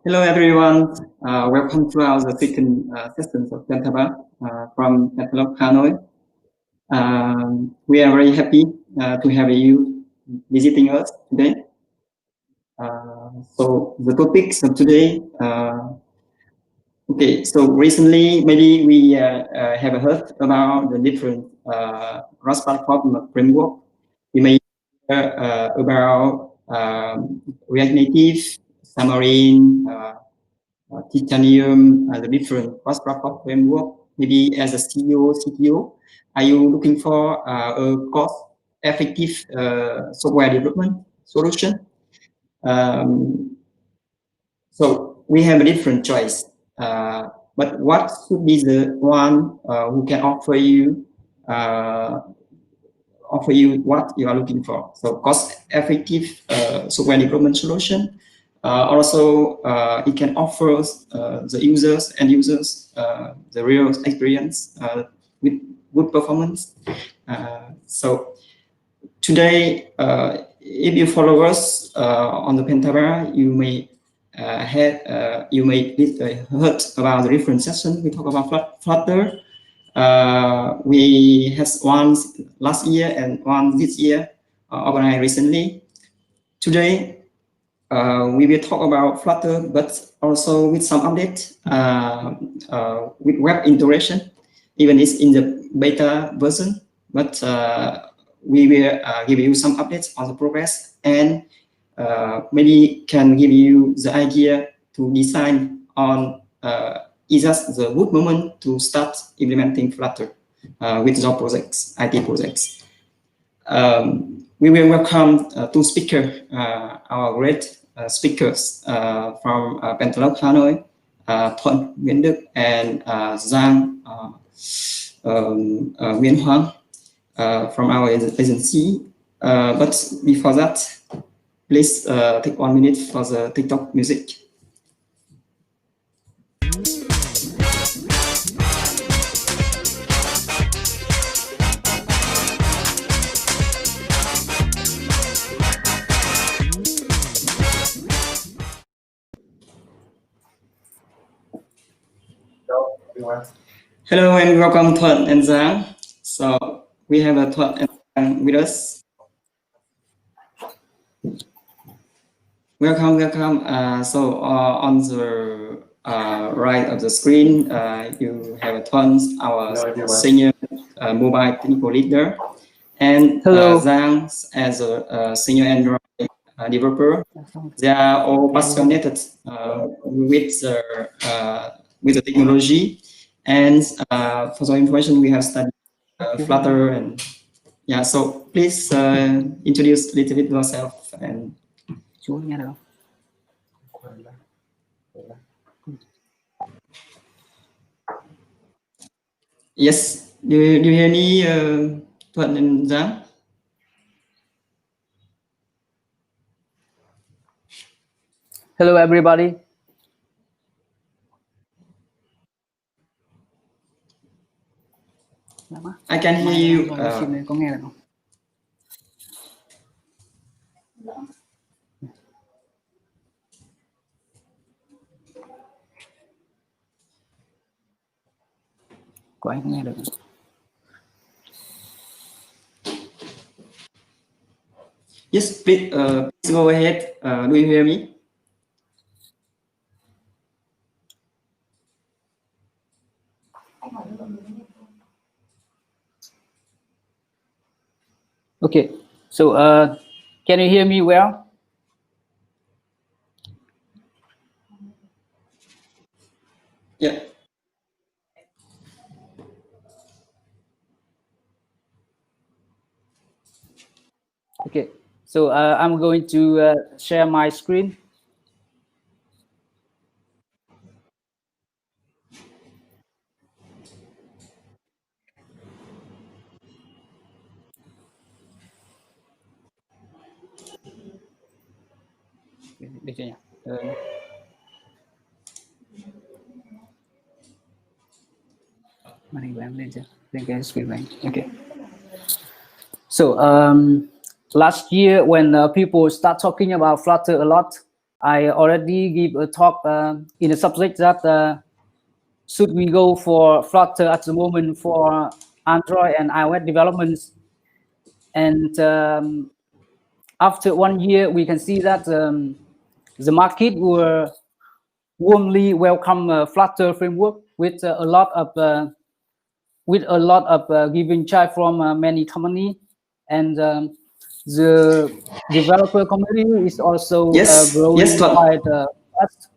Hello everyone, welcome to our second session of Pentalog from Pentalog, Hanoi. We are very happy to have you visiting us today. So the topics of today, so recently maybe we have heard about the different cross platform framework. We may hear about React Native, Xamarin, Titanium, the different cross-platform framework. Maybe as a CEO, CTO, are you looking for a cost-effective software development solution? So we have a different choice, but what should be the one who can offer you what you are looking for? So cost-effective software development solution. Also, it can offer the end users the real experience with good performance. So today, if you follow us on the Pentalog, you may heard about the different sessions. We talk about Flutter. We had one last year and one this year organized recently. Today, we will talk about Flutter, but also with some update with web integration, even it's in the beta version. But we will give you some updates on the progress and maybe can give you the idea to design on is just the good moment to start implementing Flutter with your projects, IT projects. We will welcome two speakers, our great speakers from Pentalog Hanoi, Thuan, Nguyen, and Giang, Hoang from our agency. But before that, please take 1 minute for the TikTok music. Hello and welcome Thuan and Giang. So we have a Thuan and Giang with us. Welcome. So on the right of the screen, you have a Thuan, our senior mobile technical leader, and Giang as a senior Android developer. They are all passionate with the technology. And for the information, we have studied Flutter and yeah. So please introduce a little bit yourself and. Yes, do you hear me, Thuan and Giang? Hello, everybody. I can hear you. Của anh không nghe được. Yes, please go ahead. Do you hear me? Okay, so can you hear me well? Yeah. Okay, so I'm going to share my screen. Được chưa nhỉ? Màn hình của em lên chưa? Lên cái screen này. Okay. So last year when people start talking about Flutter a lot, I already give a talk in a subject that should we go for Flutter at the moment for Android and iOS developments. And after 1 year, we can see that the market will warmly welcome Flutter framework with a lot of giving chai from many companies, and the developer community is also growing quite fast.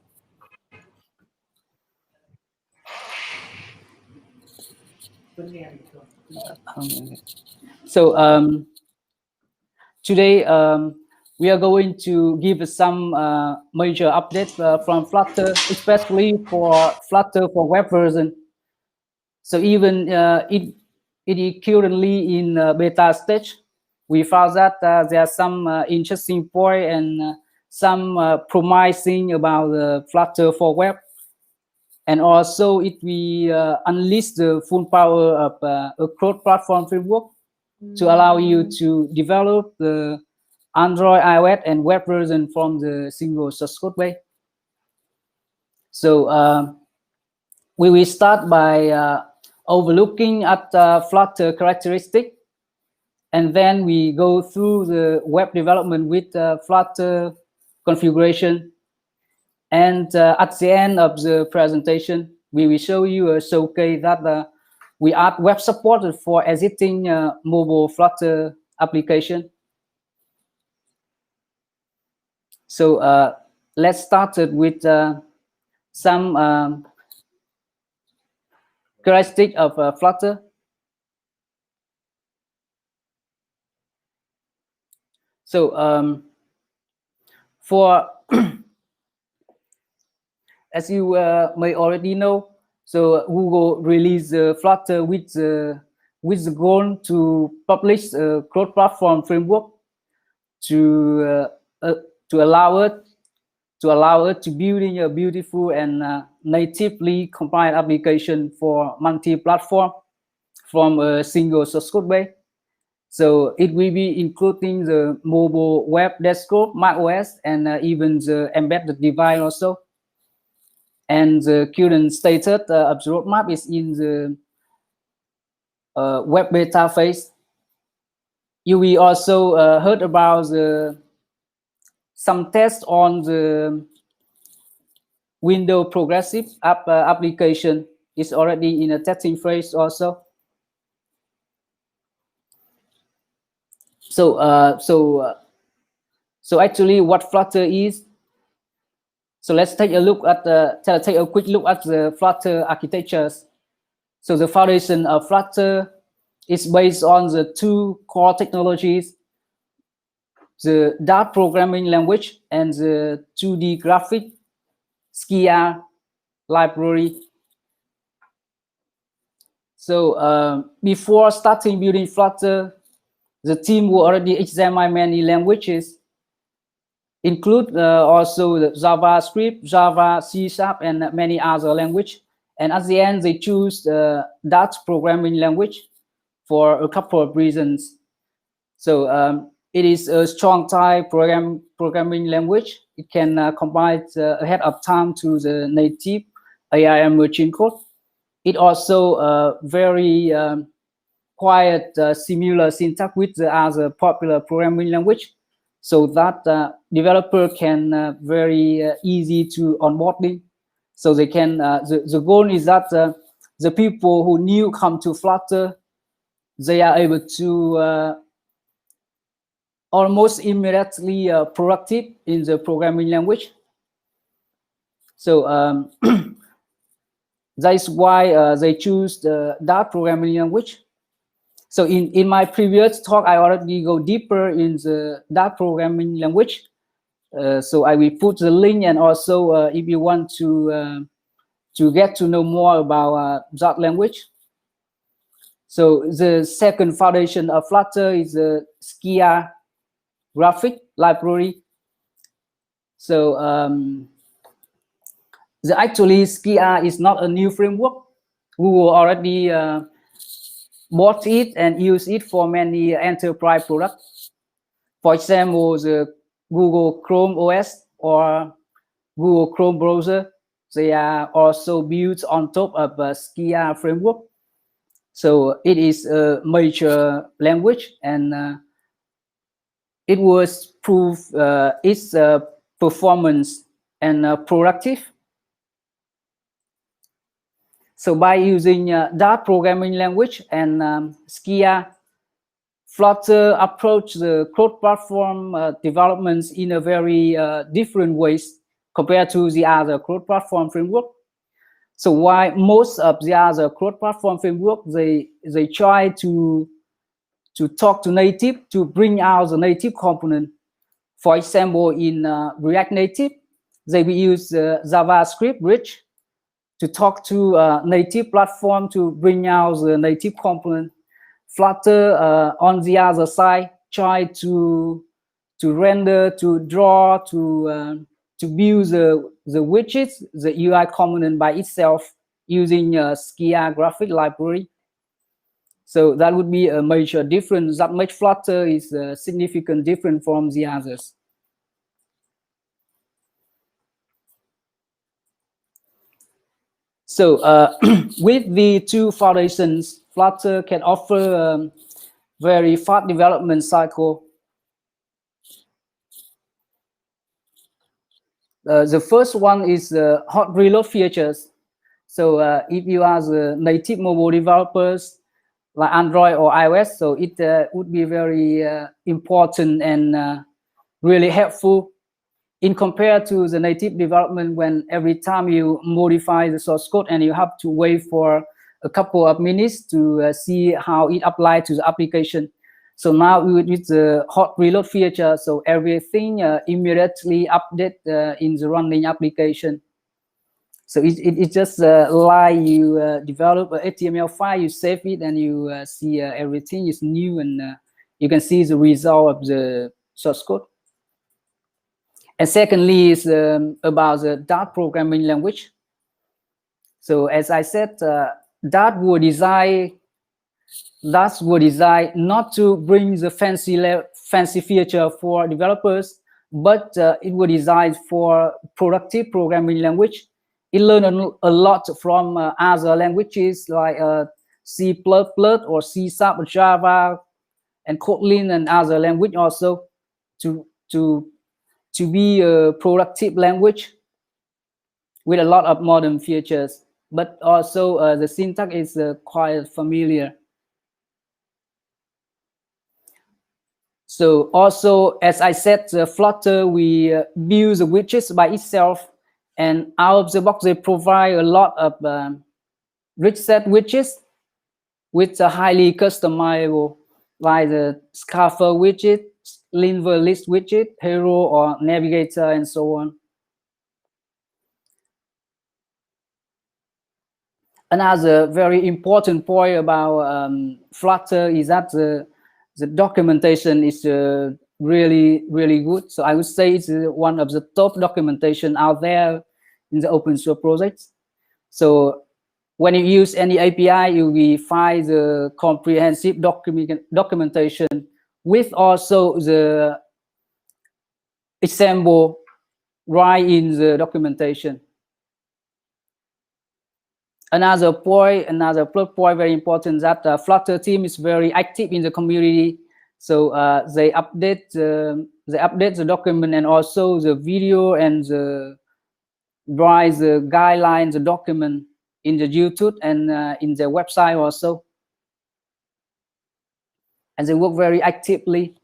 So today we are going to give some major updates from Flutter, especially for Flutter for web version. So even it is currently in beta stage, we found that there are some interesting point and some promising about Flutter for web. And also it will unleash the full power of a cross-platform framework to allow you to develop the Android, iOS, and web version from the single source code base. So we will start by overlooking at Flutter characteristic, and then we go through the web development with Flutter configuration. And at the end of the presentation, we will show you a showcase that we add web support for existing mobile Flutter application. So let's start with some characteristic of Flutter. So for as you may already know, so Google released Flutter with the goal to publish a cross-platform framework to allow it to building a beautiful and natively compiled application for multi-platform from a single source code base. So it will be including the mobile web desktop, macOS, and even the embedded device also. And the current status of the roadmap is in the web beta phase. You will also heard about some tests on the Windows progressive app application is already in a testing phase also. So actually, what Flutter is. So let's take a look at take a quick look at the Flutter architectures. So the foundation of Flutter is based on the two core technologies: the Dart programming language and the 2D graphic Skia library. So before starting building Flutter, the team will already examine many languages, include also the JavaScript, Java, C#, and many other languages. And at the end, they choose the Dart programming language for a couple of reasons. So it is a strong type programming language. It can combine ahead of time to the native ARM machine code. It also very quite similar syntax with the other popular programming language, so that developer can very easy to onboarding. So they can the goal is that the people who new come to Flutter, they are able to almost immediately productive in the programming language. So that's why they choose the Dart programming language. So in my previous talk, I already go deeper in the Dart programming language. So I will put the link, and also if you want to get to know more about Dart language. So the second foundation of Flutter is the Skia graphic library. So actually Skia is not a new framework. Google already bought it and use it for many enterprise products. For example, the Google Chrome OS or Google Chrome browser. They are also built on top of a Skia framework. So it is a major language, and it was proved its performance and productive. So by using Dart programming language and Skia, Flutter approach the cross-platform developments in a very different ways compared to the other cross-platform framework. So why most of the other cross-platform framework, they try to talk to native, to bring out the native component. For example, in React Native, they will use JavaScript bridge to talk to native platform to bring out the native component. Flutter on the other side try to render, to draw, to build the widgets, the UI component by itself using Skia graphic library. So that would be a major difference. That makes Flutter is significant different from the others. So with the two foundations, Flutter can offer very fast development cycle. The first one is hot reload features. So if you are the native mobile developers like Android or iOS, so it would be very important and really helpful in compared to the native development, when every time you modify the source code and you have to wait for a couple of minutes to see how it applies to the application. So now we would use the hot reload feature, so everything immediately update in the running application. So it just like you develop an HTML file, you save it, and you see everything is new, and you can see the result of the source code. And secondly is about the Dart programming language. So as I said, Dart was designed not to bring the fancy feature for developers, but it was designed for productive programming language. It learned a lot from other languages like C++ or C#, Java, and Kotlin, and other language also to be a productive language with a lot of modern features, but also the syntax is quite familiar. So also, as I said, Flutter, we build the widgets by itself, and out of the box, they provide a lot of rich set widgets with a highly customizable, like the scaffold widget, linver list widget, hero or navigator, and so on. Another very important point about Flutter is that the documentation is really good. So I would say it's one of the top documentation out there in the open source projects. So when you use any API, you will find the comprehensive documentation with also the example right in the documentation. Another point very important, that Flutter team is very active in the community. So they update the document, and also the video, and write the guidelines, the document in the YouTube and in their website also. And they work very actively.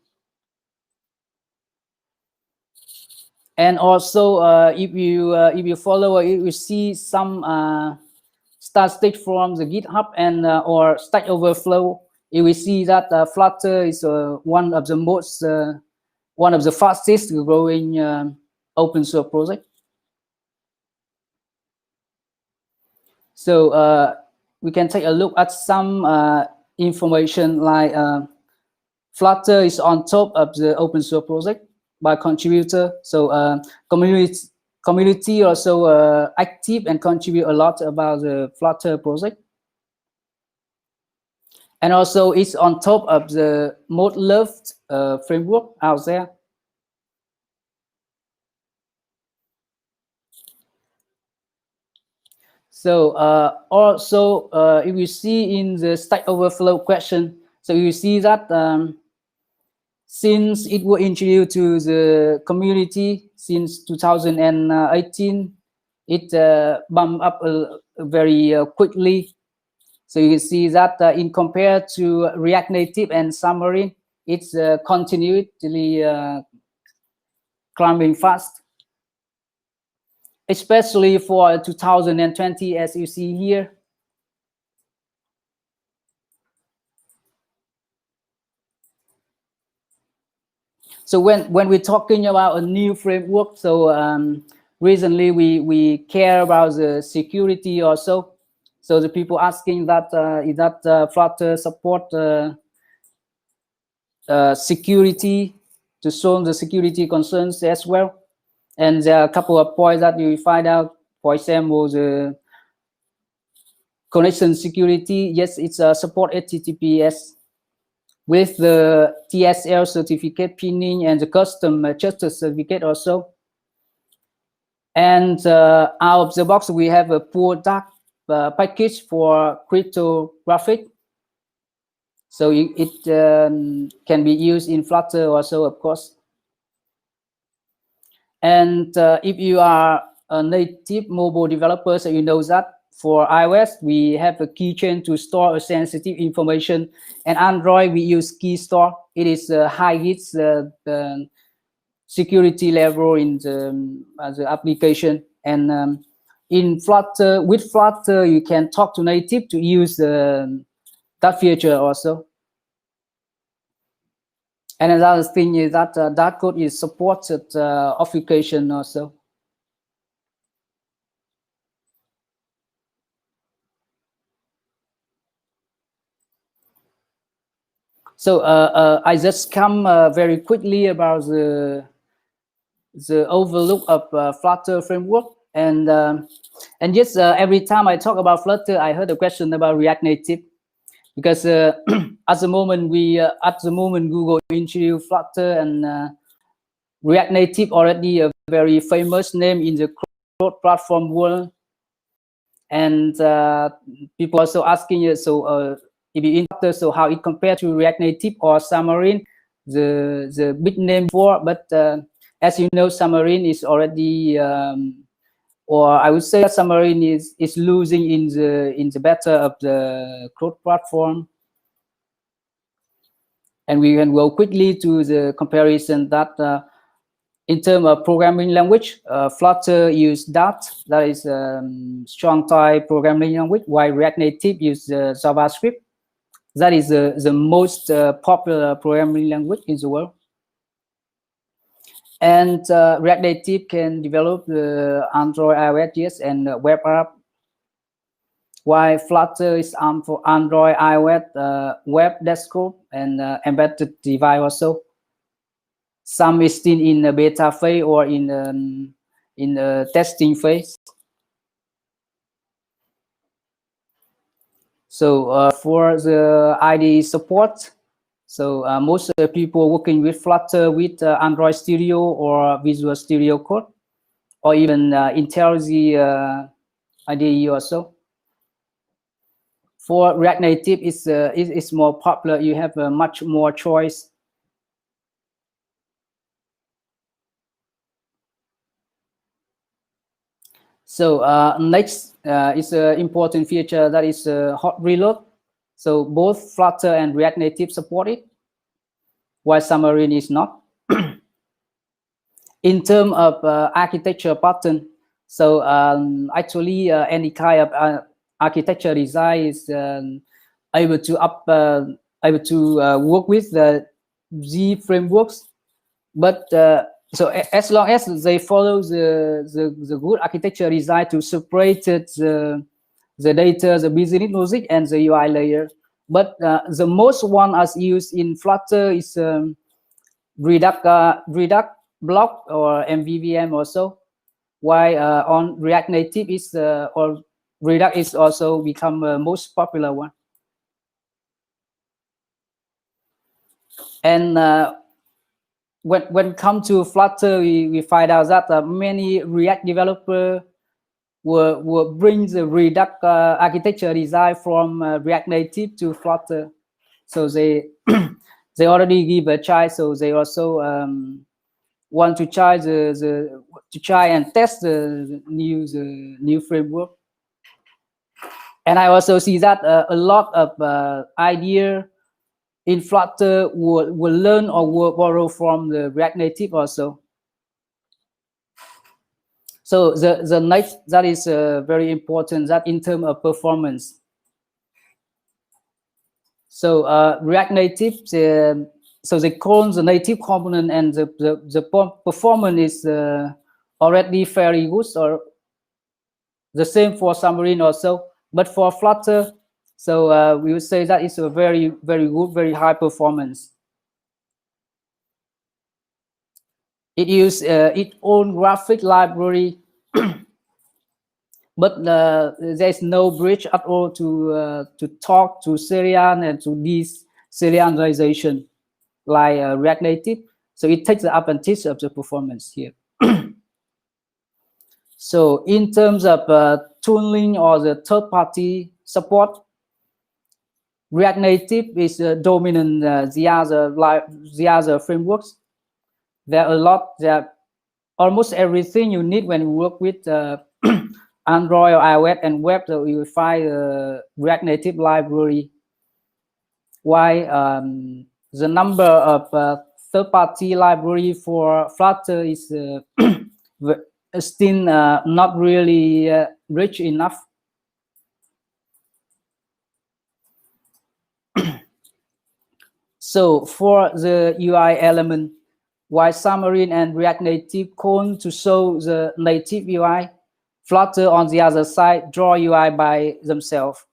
And also, if you follow, you will see some statistics from the GitHub and or Stack Overflow. You will see that Flutter is one of the fastest growing open source project. So we can take a look at some information, like Flutter is on top of the open source project by contributor. So community also active and contribute a lot about the Flutter project. And also it's on top of the most loved framework out there. So also, if you see in the Stack Overflow question, so you see that since it was introduced to the community since 2018, it bumped up very quickly. So you can see that in compared to React Native and Xamarin, it's continually climbing fast, especially for 2020, as you see here. So when we're talking about a new framework, so recently we care about the security also. So the people asking that is that Flutter support security to solve the security concerns as well. And there are a couple of points that you find out. For example, the connection security. Yes, it's a support HTTPS with the TSL certificate pinning and the custom trusted certificate also. And out of the box, we have a pool dark package for cryptographic. So it can be used in Flutter also, of course. And if you are a native mobile developer, so you know that for iOS, we have a keychain to store sensitive information. And Android, we use key store. It is high hits the security level in the application. And in Flutter, with Flutter, you can talk to native to use that feature also. And another thing is that that code is supported obfuscation also. So I just come very quickly about the overlook of Flutter framework, and yes, every time I talk about Flutter, I heard a question about React Native, because at the moment Google introduced Flutter, and React Native already a very famous name in the cross-platform world, and people also asking you, so if you in Flutter, so how it compared to React Native or Xamarin, the big name for, but as you know, Xamarin is already, or I would say Xamarin is losing in the battle of the cloud platform. And we can go quickly to the comparison that in terms of programming language, Flutter use Dart, that is strong type programming language, while React Native use JavaScript. That is the most popular programming language in the world. And React Native can develop the Android, iOS, and web app, while Flutter is for Android, iOS, web, desktop, and embedded device also. Some is still in the beta phase or in the testing phase. So for the IDE support, so most of the people working with Flutter with Android Studio or Visual Studio Code, or even IntelliJ IDE also. For React Native, it's more popular. You have much more choice. So next is an important feature, that is hot reload. So both Flutter and React Native support it, while Xamarin is not. In terms of architecture pattern, so actually any kind of architecture design is able to work with the Z frameworks, but so as long as they follow the good architecture design to separate the data, the business logic, and the UI layer. But the most one as used in Flutter is Redux block or MVVM also. While on React Native is or Redux is also become most popular one. And when it comes to Flutter, we find out that many React developers will bring the Redux architecture design from React Native to Flutter. So they they already give a try. So they also want to try to try and test the new framework. And I also see that a lot of idea in Flutter will learn or will borrow from the React Native also. So the next that is very important, that in terms of performance. So React Native, so they call the native component, and the performance is already very good, or the same for Xamarin also. But for Flutter, so we would say that it's a very good, very high performance. It uses its own graphic library, but there's no bridge at all to talk to Syrian and to this serialization like React Native. So it takes the advantage of the performance here. So in terms of tooling or the third-party support, React Native is dominant the other frameworks. There are a lot. There almost everything you need when you work with Android or iOS and web. So you will find React Native library. Why the number of third-party library for Flutter is still not really rich enough. So for the UI element, while Xamarin and React Native code to show the native UI, Flutter on the other side draw UI by themselves.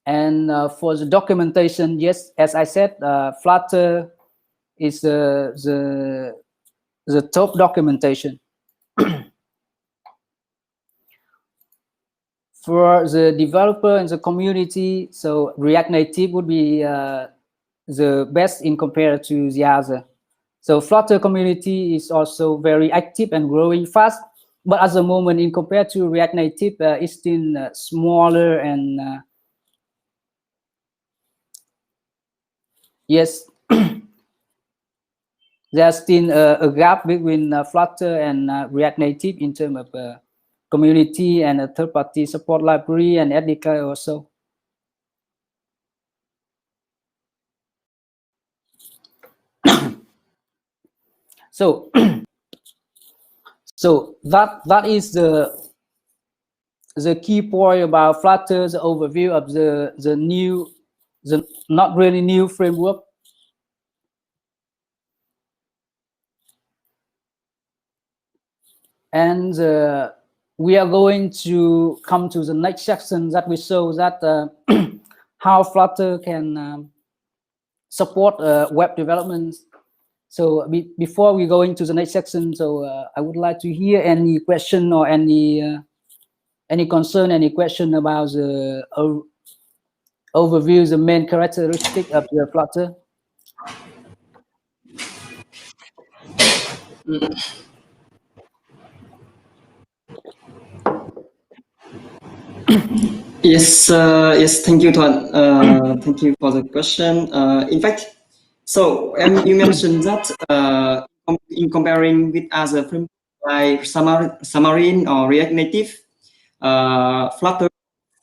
And for the documentation, yes, as I said, Flutter is the top documentation. For the developer and the community, so React Native would be the best in compared to the other. So Flutter community is also very active and growing fast, but at the moment, in compared to React Native, it's still smaller and yes, there's still a gap between Flutter and React Native in terms of community and a third-party support library and SDK also. So, so that is the key point about Flutter, the overview of the not really new framework. And we are going to come to the next section that we show that how Flutter can support web development. So before we go into the next section, so I would like to hear any question or any concern, any question about the overview, the main characteristic of the Flutter. Yes, yes. Thank you, Thuan. Thank you for the question. In fact, so you mentioned that in comparing with other frameworks like Xamarin or React Native, Flutter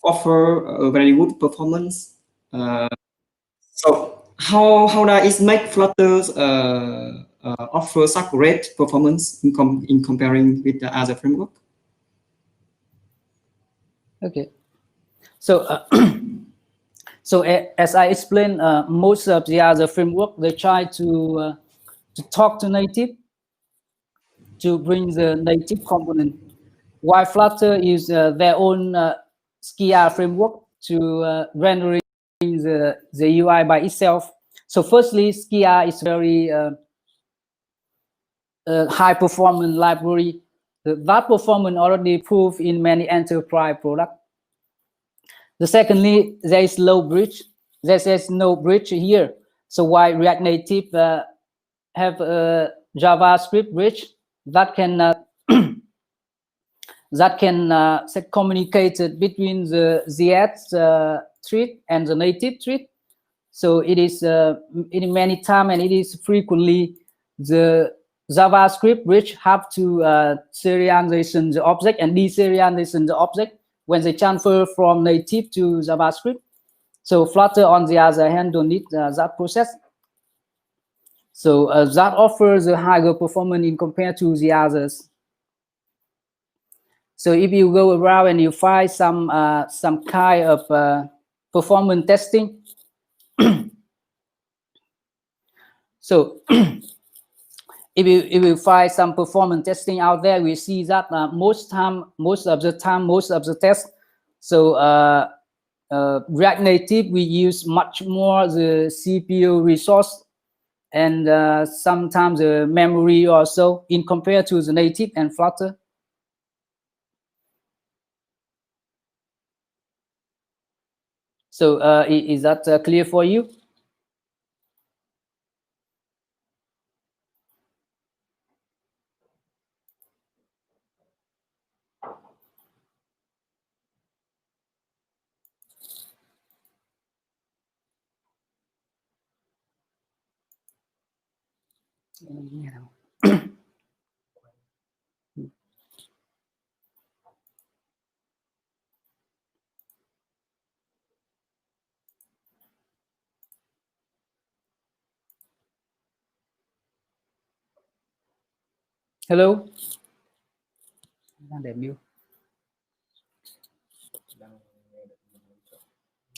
offer a very good performance. So how does it make Flutter offer such great performance in comparing with the other framework? Okay. So, so as I explained, most of the other framework, they try to talk to native, to bring the native component, while Flutter is their own Skia framework to rendering the UI by itself. So firstly, Skia is very high performance library. That performance already proved in many enterprise products. The secondly, there is low bridge. There's no bridge here. So why React Native have a JavaScript bridge that can that can communicate between the ZX thread and the native thread. So it is in many time, and it is frequently the JavaScript which have to serialization the object and deserialization the object when they transfer from native to JavaScript. So Flutter, on the other hand, don't need that process. So that offers a higher performance in compared to the others. So if you go around and you find some kind of performance testing, so if you find some performance testing out there, we see that most of the tests. So React Native, we use much more the CPU resource and sometimes the memory also in compared to the native and Flutter. So is that clear for you? Hello. Để mute.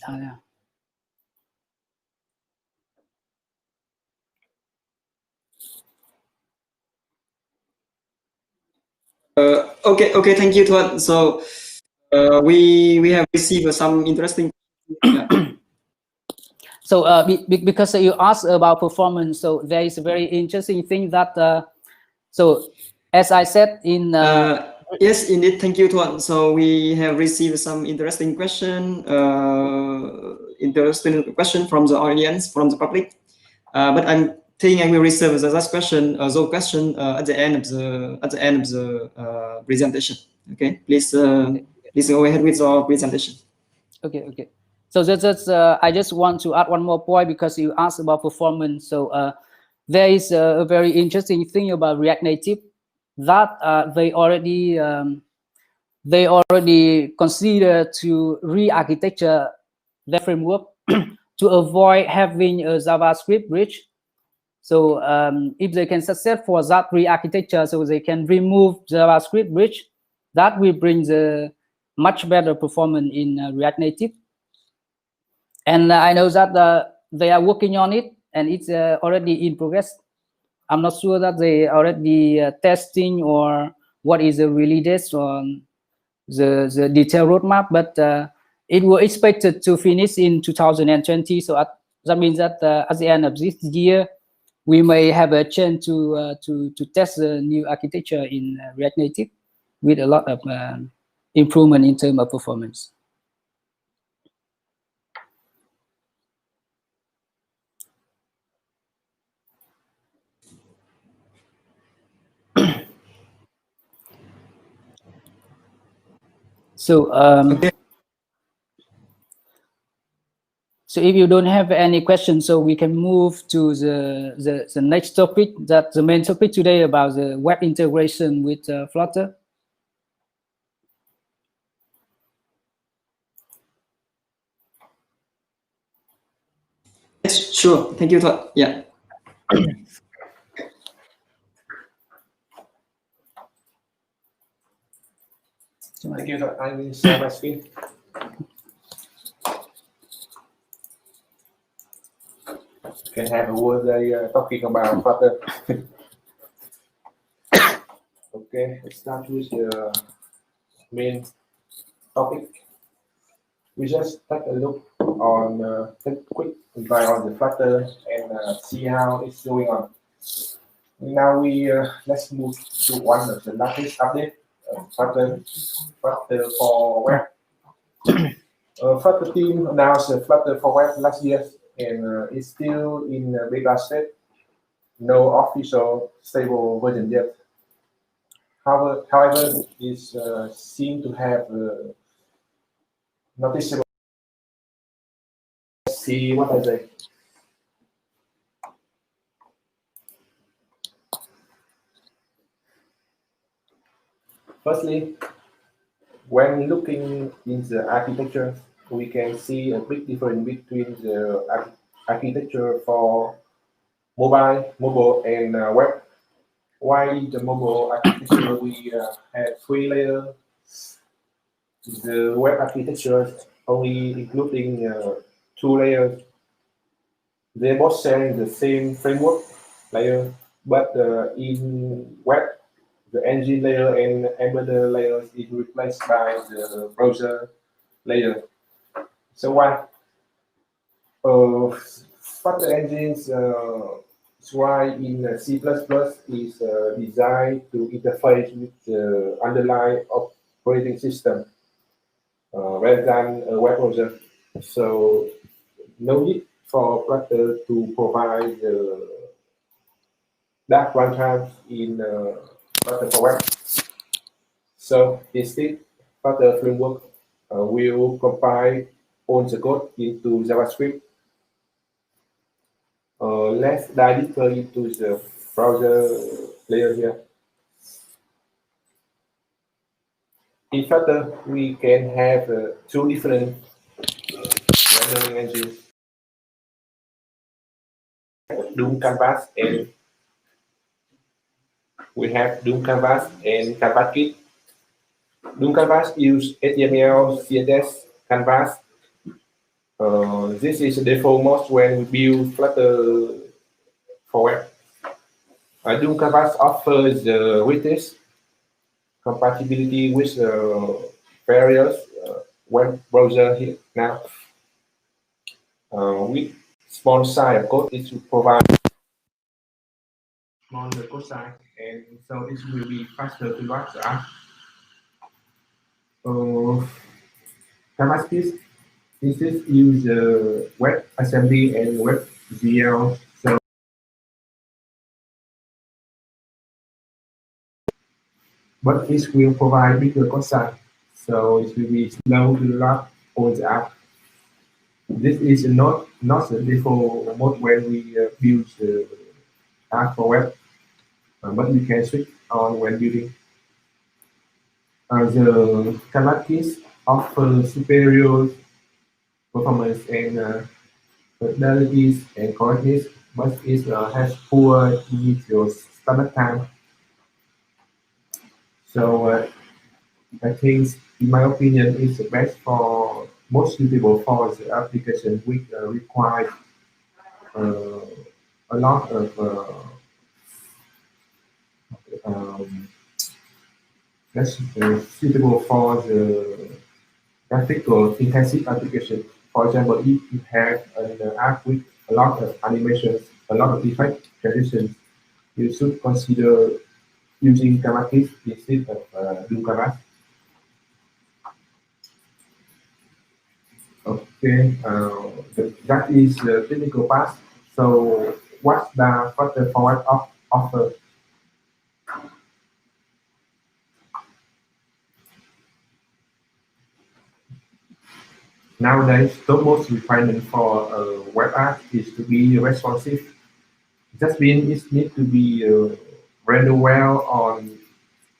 Yeah. Okay, thank you, Thuan. So we have received some interesting. Yeah. So because you asked about performance, so there is a very interesting thing that so as I said in yes, indeed, thank you, Thuan. So we have received some interesting question from the audience, from the public, but I think I will reserve the last question, at the end of the presentation. Okay, please go ahead with your presentation. Okay. So that's I just want to add one more point because you asked about performance. So there is a very interesting thing about React Native that they already consider to re-architecture their framework to avoid having a JavaScript bridge. So if they can success for that re-architecture, so they can remove JavaScript bridge, that will bring the much better performance in React Native. And I know that they are working on it, and it's already in progress. I'm not sure that they already testing or what is the release on the detailed roadmap, but it was expected to finish in 2020. So that means that at the end of this year, we may have a chance to test the new architecture in React Native with a lot of improvement in terms of performance. So okay. So if you don't have any questions, so we can move to the next topic, that the main topic today about the web integration with Flutter. Yes, sure. Thank you, Thuan. Yeah. Thank you, Thuan. I will share my screen. Can have a word talking about Flutter. Okay, let's start with the main topic. We just take a look on take a quick try on the Flutter and see how it's going on. Now we let's move to one of the latest update, Flutter for Web. Flutter team announced Flutter for Web last year, and it's still in beta state. No official stable version yet. However, is seem to have noticeable. Let's see what I say. Firstly, when looking in the architecture, we can see a big difference between the architecture for mobile, and web. Why the mobile architecture we have 3 layers? The web architecture only including 2 layers. They both share the same framework layer, but in web, the engine layer and embedded layers is replaced by the browser layer. So why? Flutter engines is why in C++ is designed to interface with the underlying operating system rather than a web browser. So no need for Flutter to provide that runtime in Flutter for web. So instead, Flutter framework will compile all the code into JavaScript. Let's dive deeper into the browser layer here. In Flutter, we can have 2 different rendering engines. Doom Canvas and we have Doom Canvas and Canvas Kit. Doom Canvas use HTML, CSS, Canvas. This is the default mode when we build Flutter for web. Doom Canvas offers the greatest compatibility with various web browser here now. With small size of code, it will provide smaller code size, and so it will be faster to write the app. Canvas Kit instead use web assembly and web GL. So but this will provide bigger code size, so it will be slow to load all the app. This is not the default mode when we build the app for web, but we can switch on when building. The Canvas Kit offers superior performance and fidelity and correctness, but it has poor initial startup time. So I think, in my opinion, it's the best for most suitable for the application which require a lot of that's suitable for the graphical intensive application. For example, if you have an app with a lot of animations, a lot of effect transitions, you should consider using Canvas Kit instead of Doom Canvas. Okay, that is the technical part. So, what's the Flutter forward offer? Nowadays, the most requirement for a web app is to be responsive. That means it needs to be rendered well on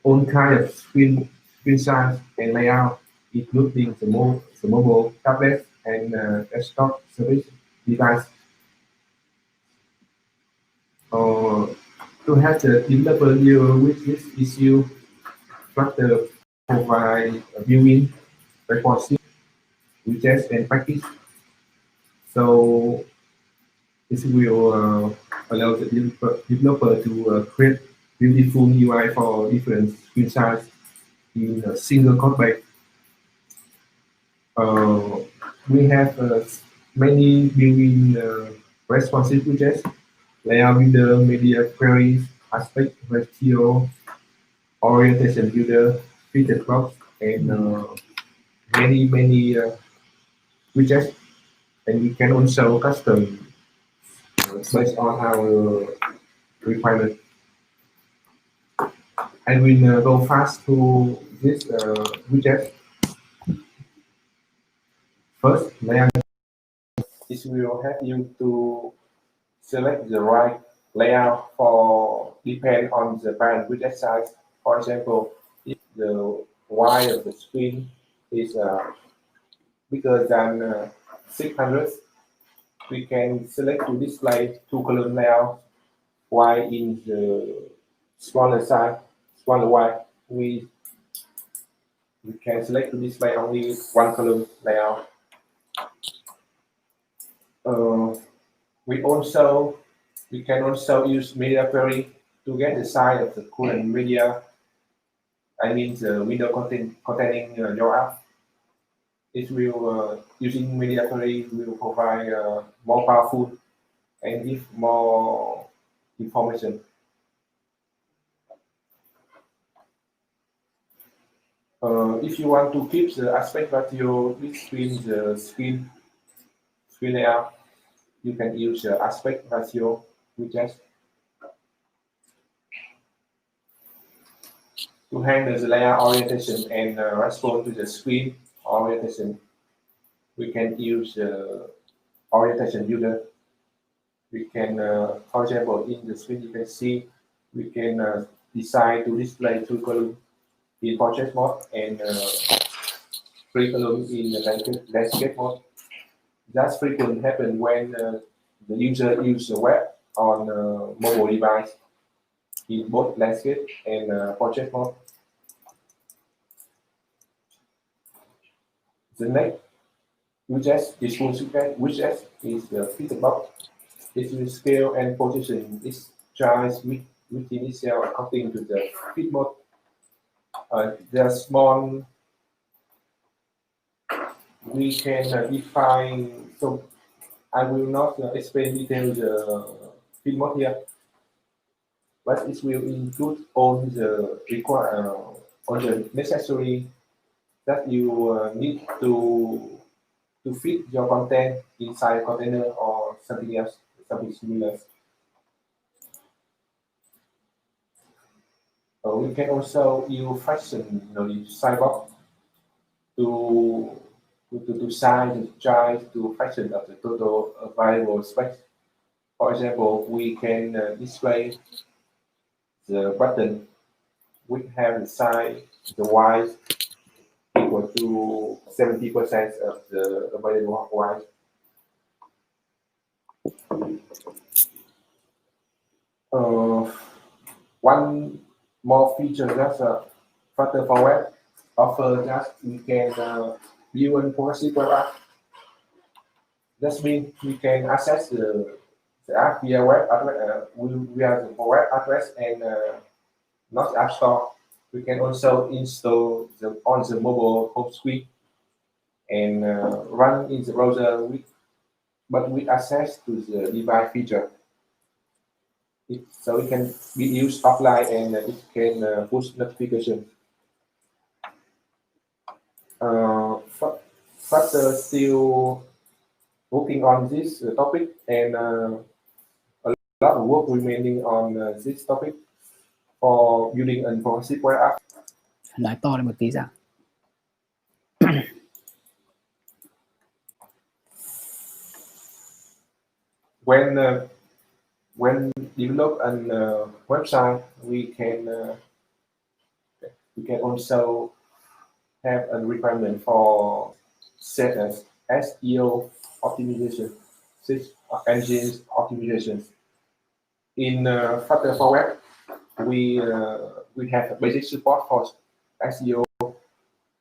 all kinds of screen size and layout, including the mobile, tablet, and desktop service device. To have the developer deal with this issue, Flutter provide a built-in responsive widgets and package. So this will allow the developer to create beautiful UI for different screen size in a single code base. We have many built-in responsive widgets, layout builder, media queries, aspect ratio, orientation builder, feature blocks, and many widgets. And we can also custom based on our requirement. I will go fast through this widget. First, layout. This will help you to select the right layout for depend on the parent widget size. For example, if the wide of the screen is bigger than 600, we can select to display two column layout. While in the smaller size, smaller wide, we can select to display only one column layout. We can also use media query to get the size of the current media. I mean the window containing your app. It will using media query will provide more powerful and give more information. If you want to keep the aspect ratio between the screen layout, you can use the aspect ratio widget to handle the layout orientation and respond to the screen orientation. We can use the orientation builder. We can, for example, in the screen you can see we can decide to display two columns in portrait mode and three columns in the landscape mode. That frequently happens when the user uses the web on mobile device in both landscape and portrait mode. The next widget is full screen. Widget is the feature box. It will scale and position its choice within itself according to the fit mode. They are small. We can define. So I will not explain detail the fit mode here, but it will include all the necessary that you need to fit your content inside a container or something else, something similar. We can also use fashion sidebox to size the size to fashion of the total available space. For example, we can display the button which have the size, the width equal to 70% of the available width. One more feature that Flutter Web offers that we can view and progressive web app. That means we can access the app via web address, via the web address and not App Store. We can also install on the mobile home screen and run in the browser but with access to the device feature. So it can be used offline and it can push notifications. Flutter still working on this topic and a lot of work remaining on this topic for building a progressive web app. Nói to lên một tí ra. When develop a website, we can also have a requirement for set as SEO optimization, search engines optimization. In Flutter Web, we have basic support for SEO.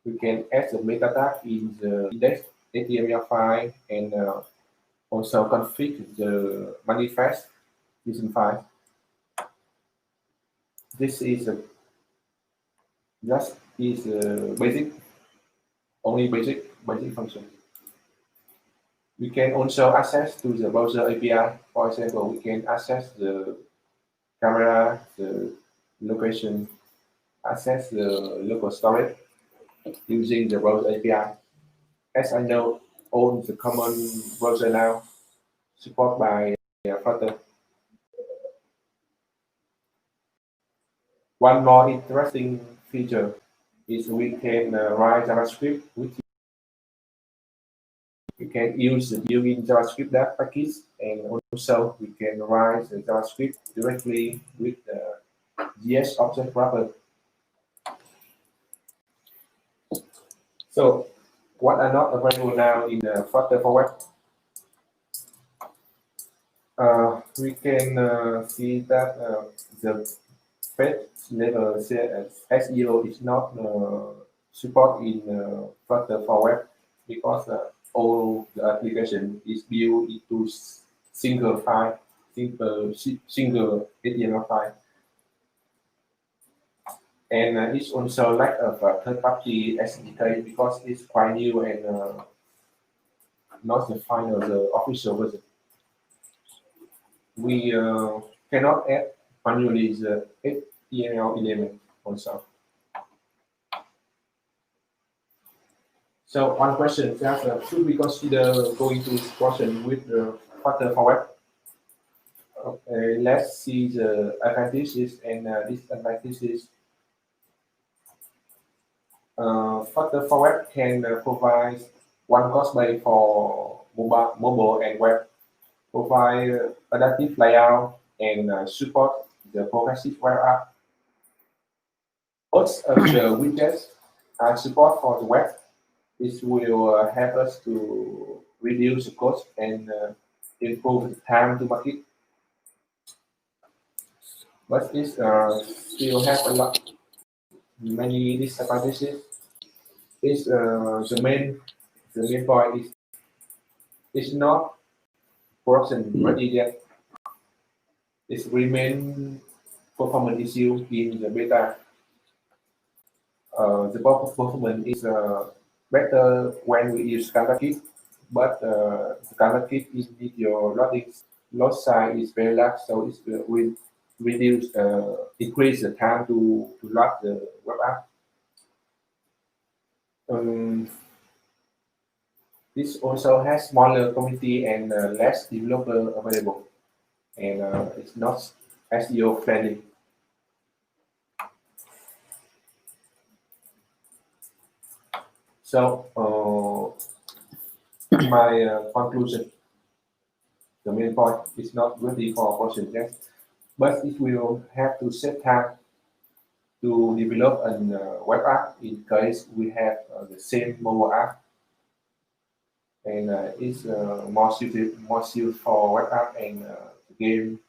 We can add the meta tag in the index HTML file and also configure the manifest using file. This is basic, only basic function. We can also access to the browser API. For example, we can access the camera, the location, access the local storage using the browser API. As I know, all the common browser now support by Flutter. One more interesting feature is we can write JavaScript with. We can use the built-in JavaScript that package, and also we can write the JavaScript directly with the JS object wrapper. So, what are not available now in Flutter for Web? We can see that the fetch level S0 is not support in Flutter for Web because all the application is built into single file, single HTML file. And it's also lack of third-party SDK because it's quite new and not the final, the official version. We cannot add manually the HTML element also. So one question is should we consider going to this portion with the Flutter for Web? Okay, let's see the advantages and disadvantages. Flutter for Web can provide one course base for mobile and web, provide adaptive layout, and support the progressive web app. Most of the widgets are support for the web. This will help us to reduce the cost and improve the time to market. But it still has a lot, many disadvantages. Is the main point is it's not production ready yet. It remain performance issue in the beta. The performance is better when we use standard kit, but the standard kit is with your load size is very large, so it will reduce increase the time to load the web app. This also has smaller community and less developer available, and it's not SEO friendly. So my conclusion, the main point is not ready for portion yet, but it will have to set time to develop a web app in case we have the same mobile app, and it's more suited for web app and game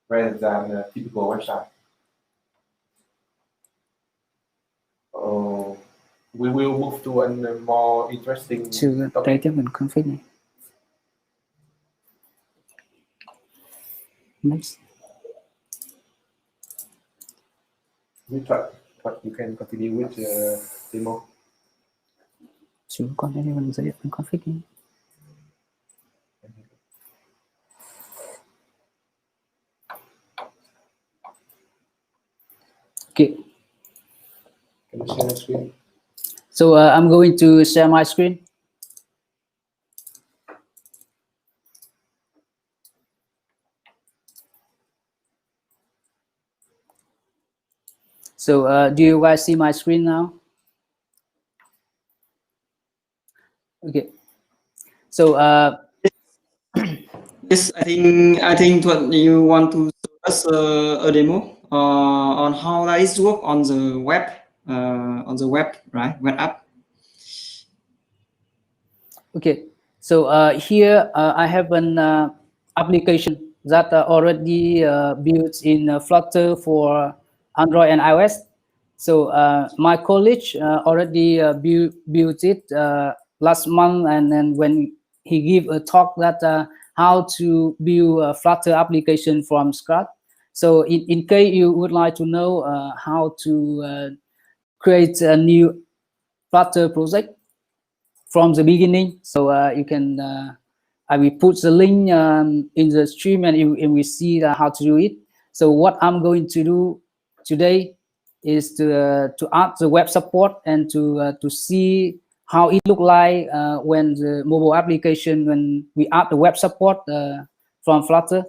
rather than a typical website. We will move to a more interesting topic. Config này. Next. But you can continue with the demo. Chú con đây mình giới thiệu phần config này. Okay. Can you share the screen? So I'm going to share my screen. So do you guys see my screen now? Okay. So yes, I think what you want to show us a demo on how that is work on the web, right? Web app. okay. So here I have an application that already built in Flutter for Android and iOS. So my college already built it last month, and then when he gave a talk that how to build a Flutter application from scratch. So in case you would like to know how to create a new Flutter project from the beginning, so you can I will put the link in the stream, and we see how to do it. So what I'm going to do today is to add the web support and to see how it look like when the mobile application, when we add the web support from Flutter.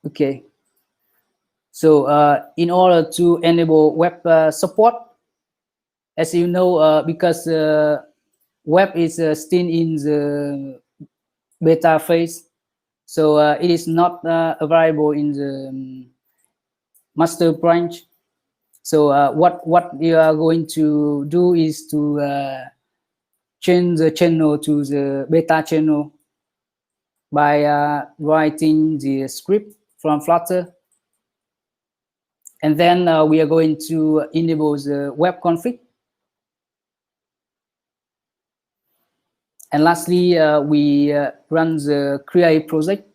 Okay. So in order to enable web support, as you know, because web is still in the beta phase, so it is not available in the master branch. So what you are going to do is to change the channel to the beta channel by writing the script from Flutter. And then we are going to enable the web config. And lastly, we run the create project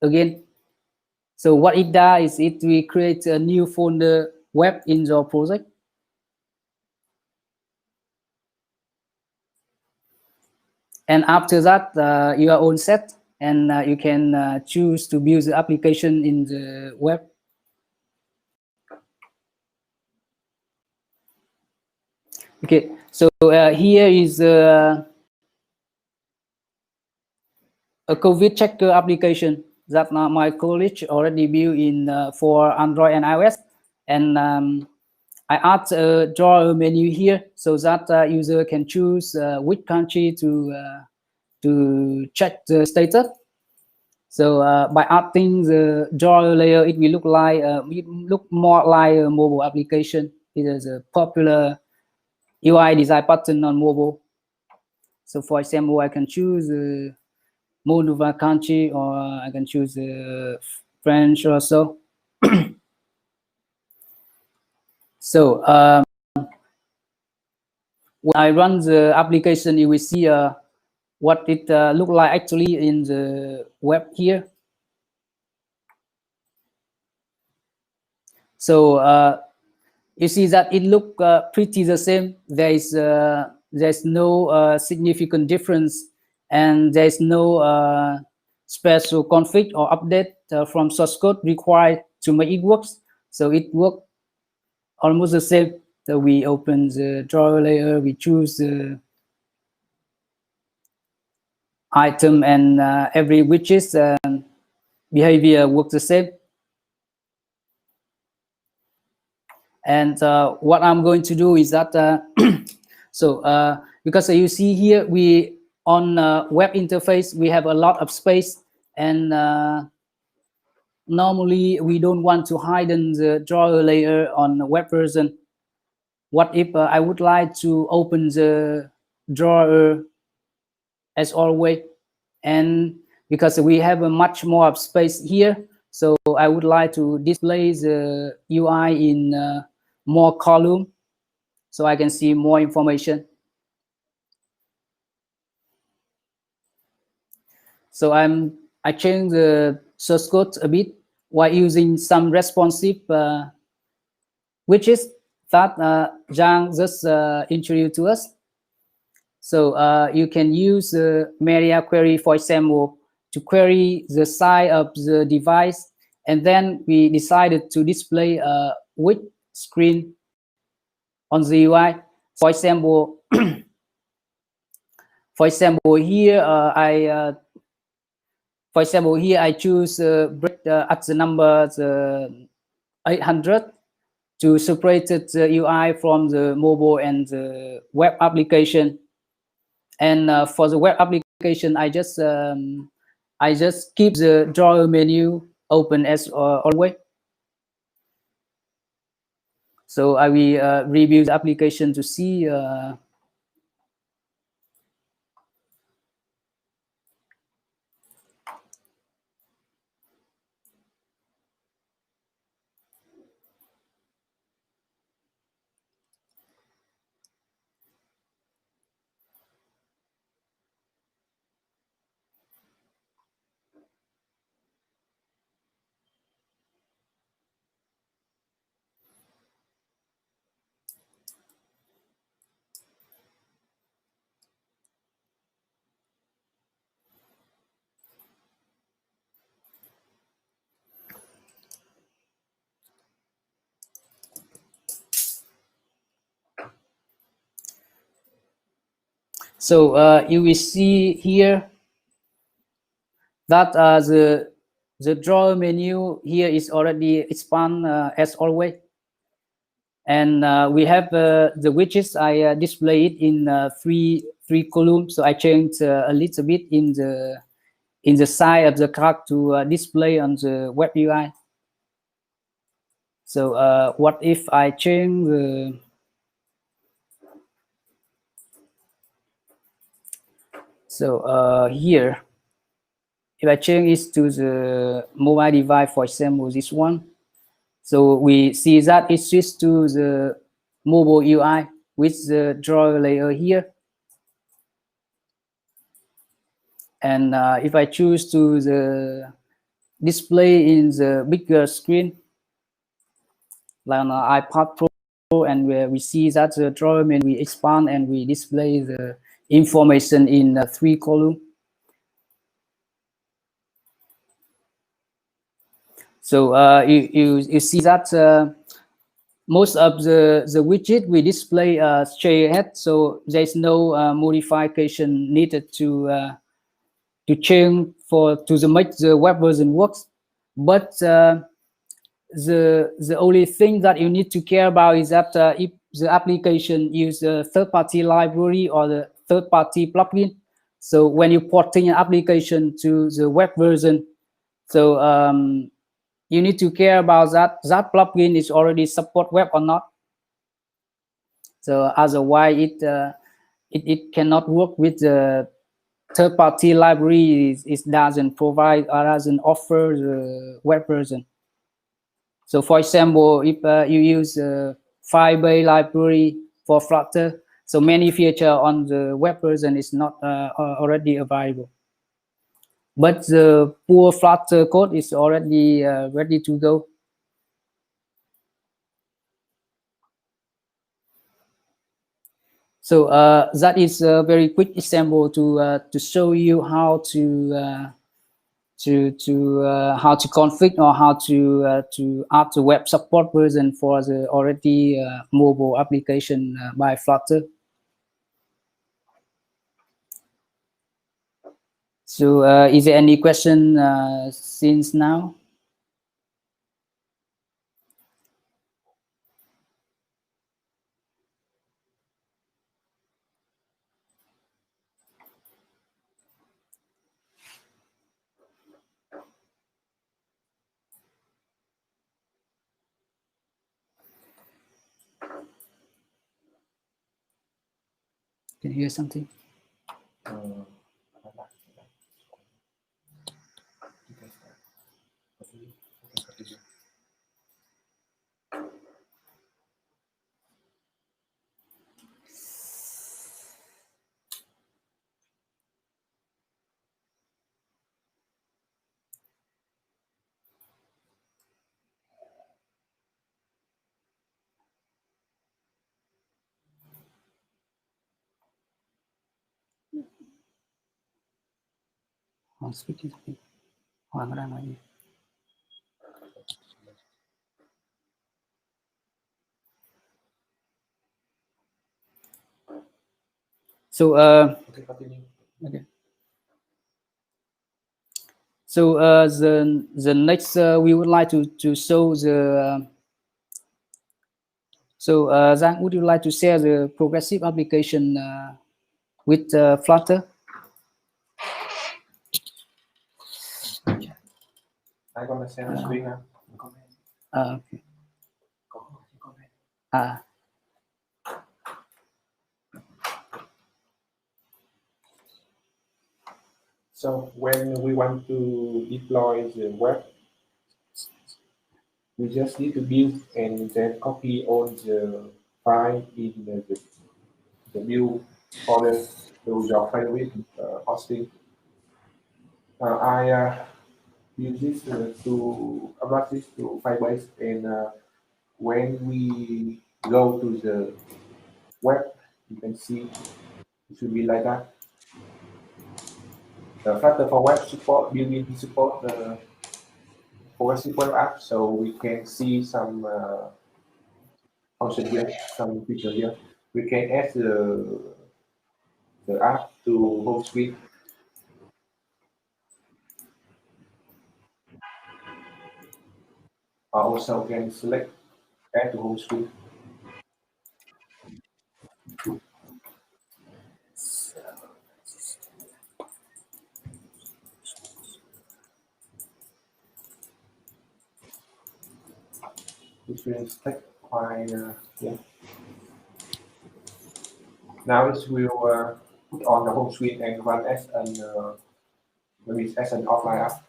again. So what it does is we create a new folder web in your project. And after that, you are all set, and you can choose to build the application in the web. Okay, so here is a COVID checker application that my colleague already built in for Android and iOS, and I add a drawer menu here so that user can choose which country to check the status. So by adding the drawer layer, it will look more like a mobile application. It is a popular UI design pattern on mobile. So for example, I can choose Moldova country, or I can choose French or so. So when I run the application, you will see what it look like actually in the web here. So you see that it look pretty the same. There's no significant difference, and there's no special config or update from source code required to make it work. So it works almost the same. So we open the drawer layer, we choose the item, and every widget's behavior works the same. And what I'm going to do is that so because you see here, we on web interface, we have a lot of space, and normally we don't want to hide the drawer layer on the web version. What if I would like to open the drawer as always, and because we have a much more of space here, so I would like to display the UI in more column, so I can see more information. So I changed the source code a bit while using some responsive widgets that Giang just introduced to us. So you can use the media query, for example, to query the size of the device, and then we decided to display a width screen on the UI. For example, here I choose break at the number 800 to separate the UI from the mobile and the web application. And for the web application, I just keep the drawer menu open as always. So I will review the application to see. So you will see here that the the drawer menu here is already expand as always. And we have the widgets. I display it in three columns. So I changed a little bit in the side of the card to display on the web UI. So what if I change the here, if I change it to the mobile device, for example, this one, so we see that it switches to the mobile UI with the drawer layer here. And if I choose to the display in the bigger screen, like on an iPad Pro, and where we see that the drawer menu, we expand and we display the information in 3 columns. So you see that most of the widget we display straight ahead, so there's no modification needed to change to make the web version works. But the only thing that you need to care about is that if the application uses a third-party library or the third-party plugin, so when you're porting an application to the web version, so you need to care about that plugin is already support web or not. So otherwise it cannot work with the third-party library. It doesn't provide or doesn't offer the web version. So for example, if you use a Firebase library for Flutter, so many features on the web version is not already available. But the pure Flutter code is already ready to go. So that is a very quick example to show you how to configure or how to add the web support version for the already mobile application by Flutter. So is there any question since now? Can you hear something? Hoang speaking something. Hoang đang nói gì? So okay. So the next we would like to show the so Giang, would you like to share the progressive application with Flutter? I'm gonna share the screen now. Okay. So when we want to deploy the web, we just need to build and then copy all the file in the build folder to your favorite hosting. I use this to upload this to Firebase, and when we go to the web, you can see it should be like that. The Flutter for Web support built-in support the progressive web app, so we can see some function here, some feature here. We can add the app to home screen. also can select add to home screen. Which will select my yeah. Now it will put on the home screen and run as an maybe as an offline app.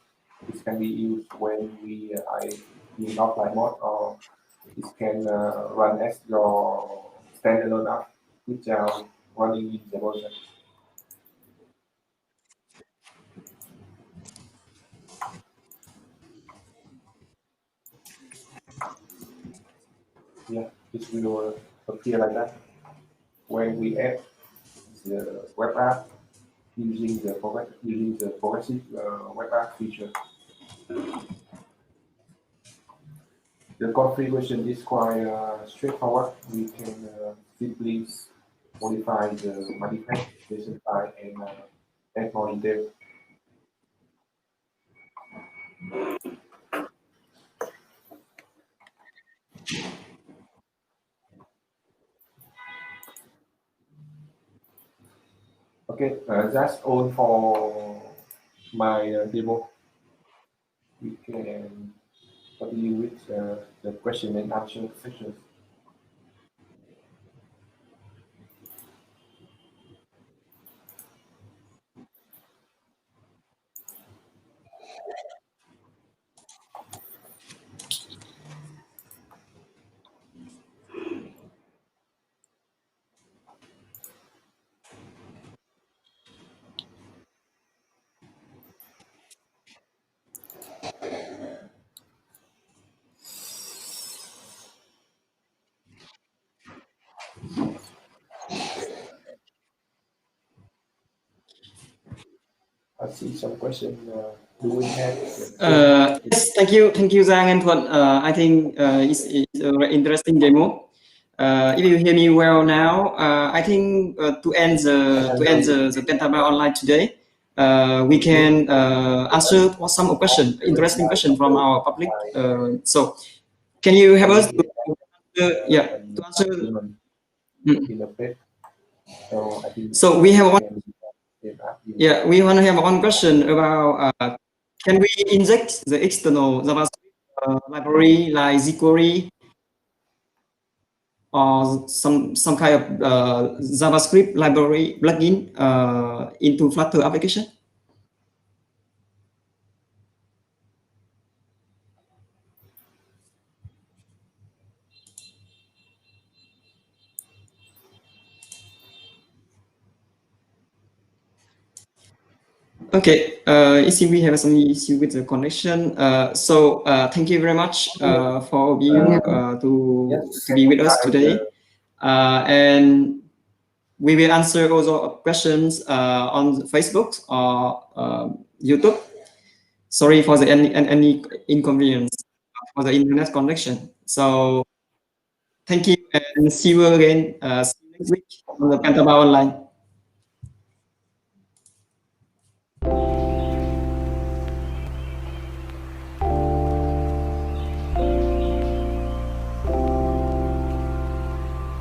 This can be used when we are in offline mode, or it can run as your standalone app, which are running in the browser. Yeah, it will appear like that when we add the web app using the progressive web app feature. The configuration is quite straightforward. We can simply modify the manifest, specify, and add more detail. Okay, that's all for my demo. We can continue with the question and answer sessions. I see some question. Do we have? Yes, thank you, Giang and Thuan. I think it's a very interesting demo. If you hear me well now, I think to end the Pentalog online today, we can answer some of interesting question from our public. So, can you help us to answer? In the page. So I think So we have one. Yeah, we want to have one question about can we inject the external JavaScript library like jQuery or some kind of JavaScript library plugin into Flutter application? Okay, it seems we have some issue with the connection. So thank you very much for you to be with us today, and we will answer also questions on Facebook or YouTube. Sorry for the any inconvenience for the internet connection. So thank you and see you again. See you next week on the Pentalog online.